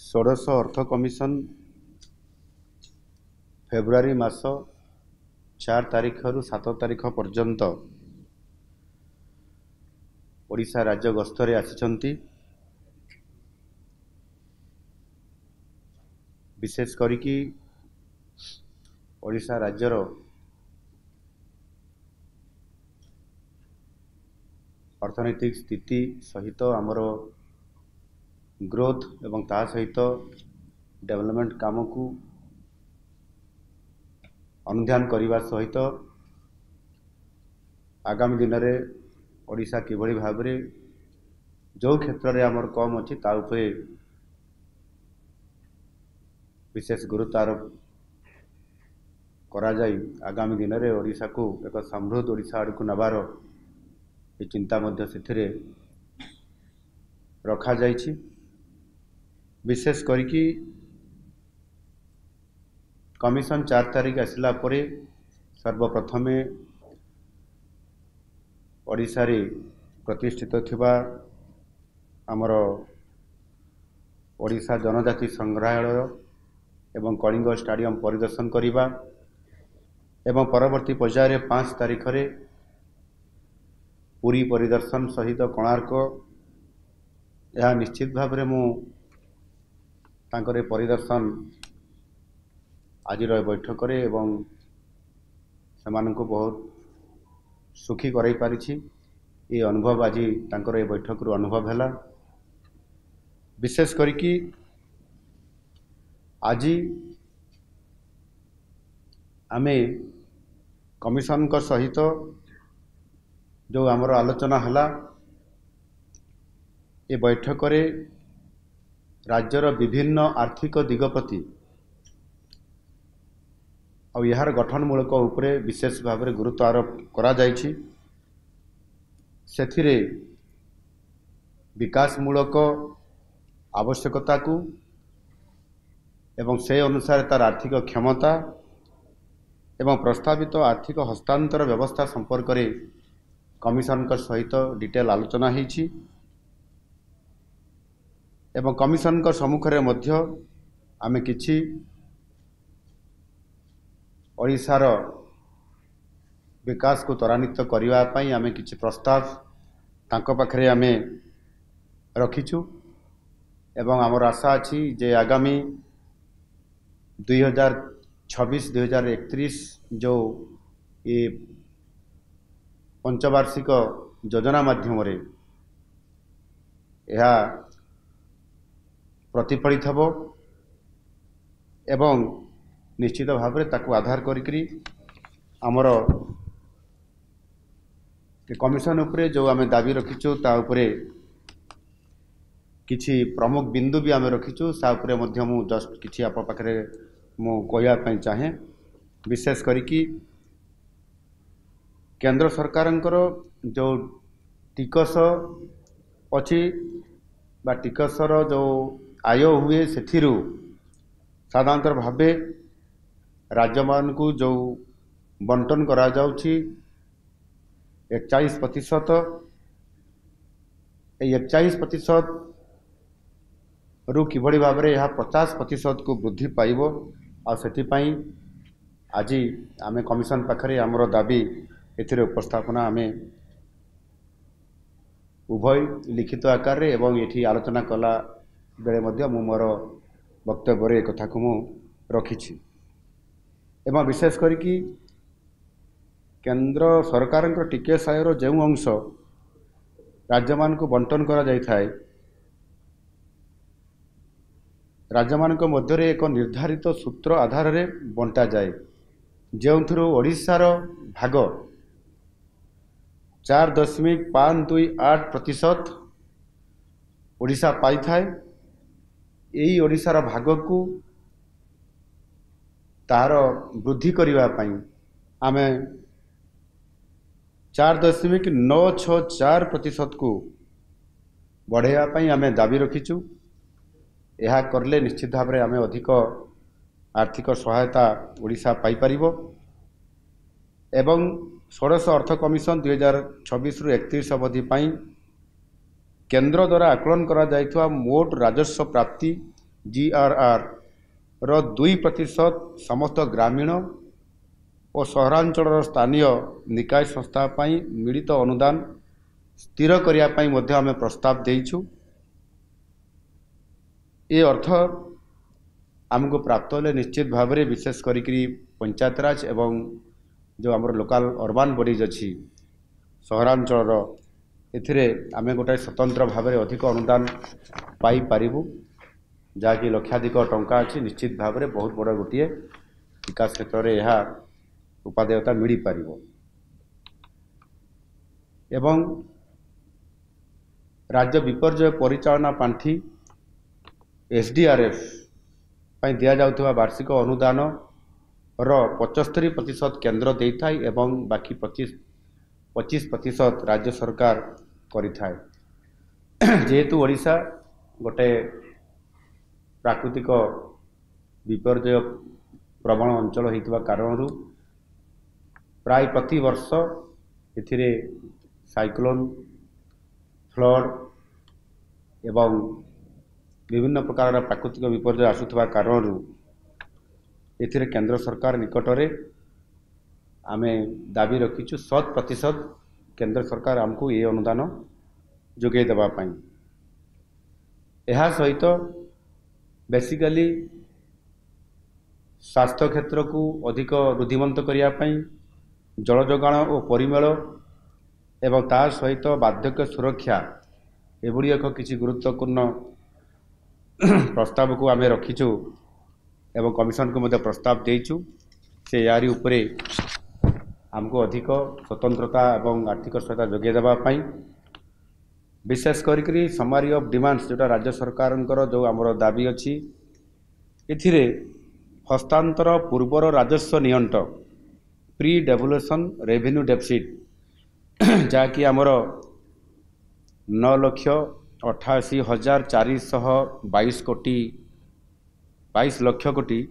षोडश अर्थ commission February मास 4 तारीख रु 7 तारीख पर्यंत ओडिशा राज्य गस्तरे आसिछंती। विशेष करिकी ओडिशा राज्यर अर्थनैतिक स्थिति सहित आमर ग्रोथ एवं ता सहित डेवलपमेंट काम को अनुध्यान करने सहित आगामी दिन में ओडिशा किभली भाव में जो क्षेत्र में आमर कम अच्छी ता उपरे विशेष गुरुत्व आरोप करा जाई आगामी दिन में ओडिशा को एक समृद्ध ओडिशा आड़ को नबार ये चिंता मध्य से रखा जाइछि। विशेष करिकी कमिशन 4 तारीख आसला परे सर्वप्रथमे ओडिशा रे प्रतिष्ठित थिबा आमर ओडिशा जनजाति संग्रहालय एवं कलिंग स्टेडियम परिदर्शन करिबा एवं परवर्ती पर्याय 5 तारीख रे पूरी परिदर्शन सहित कोणार्क यह निश्चित भाव में मु तांकरे परिदर्शन आज बैठक रे एवं समान को बहुत सुखी कराई पारिछि। ये अनुभव आज तांकर बैठक रु अनुभव हैला। विशेष करिकी आज आमे कमिशन को सहित जो आमर आलोचना हला ये बैठक रे राज्यर विभिन्न आर्थिक दिग प्रति और यार गठनमूलक उपरे विशेष भाव में गुरुत्व आरोप करा जाइछि। सेथिरे विकासमूलक आवश्यकता को एवं से अनुसार तार आर्थिक क्षमता एवं प्रस्तावित आर्थिक हस्तांतर व्यवस्था संपर्क में कमिशन का सहित डिटेल आलोचना होइछि एवं कमिशन का सम्मुख में मध्य आमे किछि ओडिशार विकास को त्वरान्वित करने पाई आमे किछि प्रस्ताव तांको पाखरे आमे रखिछु एवं आमर आशा अछि जे आगामी 2026-2031 जो ये पंचवार्षिक योजना माध्यम रे यह प्रतिफलित हबो एवं निश्चित भाव में ताकू आधार करी आमर कमिशन उपरे जो आमे दाबी रखिछु ता उपरे किछि प्रमुख बिंदु भी आमे रखिछु सा उपरे मध्य मु जस्ट किछि आप पाखरे मु कहया पई चाहे। विशेष करिकी केंद्र सरकारंकर जो टिकस अच्छी बा टिकसर जो आय हुए सेथिरु साधारणतः भावे राज्य मान को जो बंटन करा जाउछि 41%, 41% रु किभली भाव में यह 50% को वृद्धि पाइब आ सेथिपाई आज आमे कमिशन पाखरे आमर दाबी एथिरे उपस्थापना आमे उभय लिखित आकार रे एवं एठी आलोचना कला बेले मध्य मु मोर वक्तव्य रे कथा को मु रखिछि एवं विशेष करिकी केंद्र सरकार टिकेस आयर जो अंश राज्य मान को बंटन करा जाय थाए राज्य मान मध्य रे एक निर्धारित सूत्र आधार रे बंटा जाए जो ओडिशार भाग 4.528% ओडिशा पाई थाए। यही ओडिशार भाग को तार वृद्धि करने पाई आमे 4.964% को बढ़ाइया पाई आमे दाबी रखिछु। यह करले निश्चित भाव में आमे अधिक आर्थिक सहायता ओडिशा पाई परिबो एवं षोडश अर्थ कमिशन 2026-31 अवधि पाई केंद्र द्वारा आकलन करा जाइथवा मोट राजस्व प्राप्ति GRR ର 2% समस्त ग्रामीण और सहरांचल स्थानीय निकाय संस्था पाई मिलित अनुदान स्थिर करिया पाई मध्य आमे प्रस्ताव देइछु। ये अर्थ आमको प्राप्त होले निश्चित भाव में विशेष करी पंचायत राज एवं जो आमर लोकल अर्बान बॉडीज अच्छी सहरांचल एथिरे आमे गोटे स्वतंत्र भाव में अधिक अनुदान पाई पारिबु जहाँकि लक्षाधिक टंका अच्छी निश्चित भाव में बहुत बड़ गोटे विकास क्षेत्र में यह उपादेयता मिल पारिबो। एवं राज्य विपर्यय परिचालना पांठी SDRF दिया जाउथवा वार्षिक अनुदान रो 75% केंद्र देइथाय एवं बाकी 25% राज्य सरकार करिथाय। जेहेतु ओडिशा गोटे प्राकृतिक विपर्यय प्रबल अंचल होइतवा कारणरू प्राय प्रति वर्ष एथिरे साइक्लोन फ्लड एवं विभिन्न प्रकार प्राकृतिक विपर्यय आसुथवा कारणरू एथिरे केंद्र सरकार निकटरे आमे दाबी रखीचु 100% केंद्र सरकार आमको ये अनुदान जोगे देबा पाई। एहा सहित बेसिकली स्वास्थ्य क्षेत्र को अधिक वृद्धिमंत करिया पाई जल जोगाण और परिमल एवं ता सहित बार्धक्य सुरक्षा एभली एक किसी गुरुत्वपूर्ण प्रस्ताव को आमे रखीचु एवं कमिशन को मध्य प्रस्ताव देइचु। से यारी उपरे हमको अधिक स्वतंत्रता एवं आर्थिक सहायता जोगे देबा पाई विशेष करी समारी ऑफ डिमांड्स जोटा राज्य सरकार जो आमर दाबी अच्छी एथिरे हस्तांतर पूर्वर राजस्व नियंट प्री डेवलुएशन रेवेन्यू डेफिसिट जहाँकि आमर 9,88,422 कोटी 22 लक्ष कोटी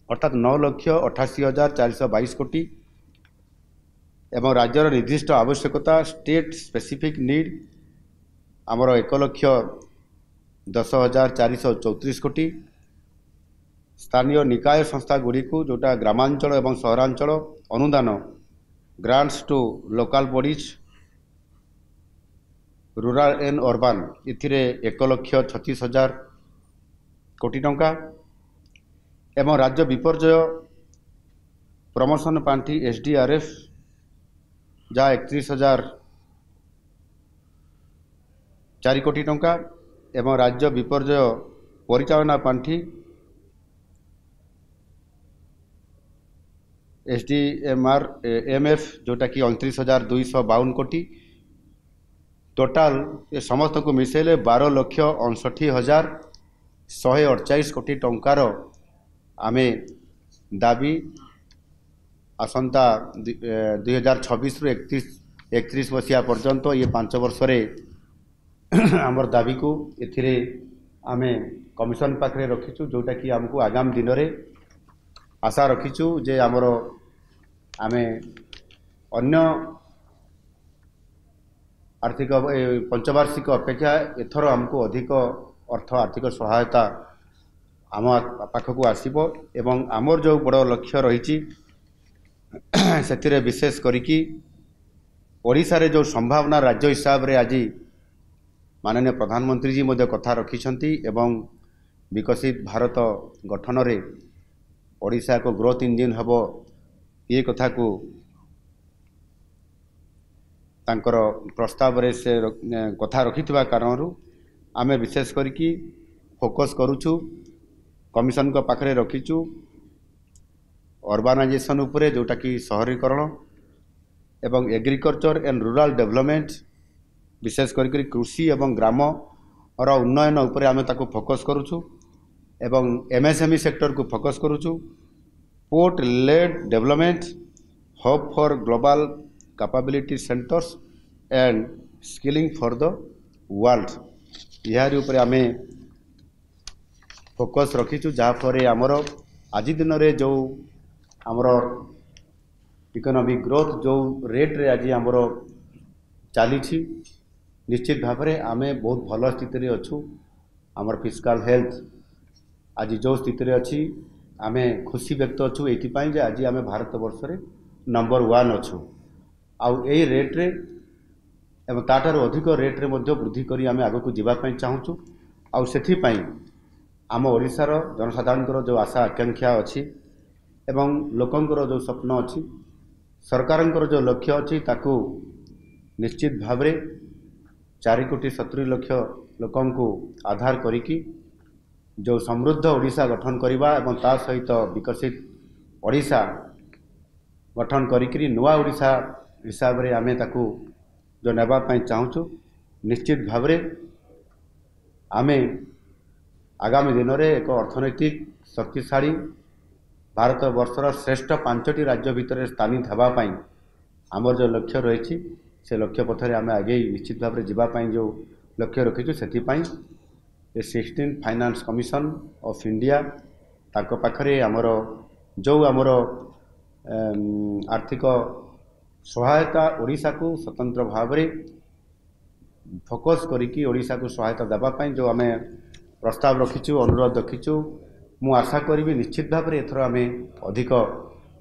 अर्थात 9,88,422 कोटी एवं राज्यर निर्दिष्ट आवश्यकता स्टेट स्पेसिफिक नीड आमर 1,10,434 कोटी स्थानीय निकाय संस्था गुड़ी को जोटा ग्रामांचल एवं सहरांचल अनुदान grants to local bodies rural and urban इथिरे 1,36,000 कोटी टंका एवं राज्य विपर्यय प्रमोशन पांठी SDRF जहाँ 31,004 कोटी टंका एवं राज्य विपर्यय परिचालना पांठी SDMF जोटा कि 29,252 कोटी टोटाल ये समस्त को मिसेले 12,59,148 कोटी टंकार आमे दाबी आसंता 2026 रु 31 मसीहा पर्यंत ये 5 वर्ष रे आमर दाबी को एथिरे आमे कमिशन पाखरे रखीचु जोटा कि हमको आगामी दिन रे आशा रखीचु जे आमर आमे अन्य आर्थिक पंचवार्षिक अपेक्षा एथर हमको अधिक अर्थ आर्थिक सहायता आम पाखक आसब एवं आमर जो बड़ लक्ष्य रही से विशेष करिकी ओडिशा रे जो संभावना राज्य हिसाब रे आज माननीय प्रधानमंत्री जी मध्य कथा रखिछंती एवं विकसित भारत गठन रे ओडिशा को ग्रोथ इंजिन हबो ये कथा को तांकर प्रस्ताव रे से कथा रखिथिबा कारणरू आमे विशेष करिकी फोकस करूछु कमिशन को पाखरे रखीचु अर्बानाइजेशन उपरे जोटा कि शहरीकरण एवं एग्रीकल्चर एंड रूरल डेवलपमेंट विशेष करिकी कृषि एवं ग्राम और उन्नयन उपरे आमे ताको फोकस करूछु एवं MSME सेक्टर को फोकस करूछु port led development hub for global capability centres and skilling for the world यार ऊपर आमे फोकस रखीचु जहाँफल आमर आज दिन रे जो आमर इकोनॉमिक ग्रोथ जो रेट रे आज आमर चली निश्चित भाव में आमे बहुत भल स्थित रे अच्छु आमर फिस्काल हेल्थ आज जो स्थिति रे अच्छी आमे खुशी व्यक्त अच्छु ये आज आम भारत वर्ष नंबर 1 अच्छु आउ यही रेट्रे एवं ताठार अधिक रेट्रे वृद्धि करी आम आग को जावाई चाहूँ आउ से आम ओडिशार जनसाधारण जो आशा आकांक्षा अच्छी एवं लोकंकर जो स्वप्न अच्छी सरकार जो लक्ष्य अच्छी ताकू निश्चित भाव 4,70,00,000 लोकं को आधार करिकी जो समृद्ध ओडिशा गठन करवा एवं ता सहित विकसित ओडिशा गठन करी नुआ ओडिशा हिसाब रे आमे ताकू जो नेबाई चाहूँ निश्चित भाव आमे आगामी दिन में एक अर्थनैतिक शक्तिशाली भारत वर्षर श्रेष्ठ 5टी राज्य भितर स्थानित होगापाई आमर जो लक्ष्य रही से लक्ष्य पथरे आम आगे निश्चित भाव जावाई जो लक्ष्य रखीचु से 16 फाइनान्स कमिशन ऑफ इंडिया ताको पाखरे आमर जो आमर आर्थिक सहायता ओडिशा को स्वतंत्र भाव फोकस करिकी ओडिशा को सहायता देवाई जो आम प्रस्ताव रखीचु अनुरोध रखीचु मु आशा करी निश्चित भाव एथर आम अधिक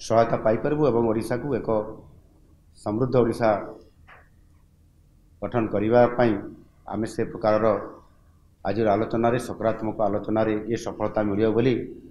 सहायता पाइपरबु एवं ओडिशा को एक समृद्ध ओडिशा गठन करने आम से प्रकार आज आलोचन सकारात्मक आलोचन ये सफलता मिलियो बोली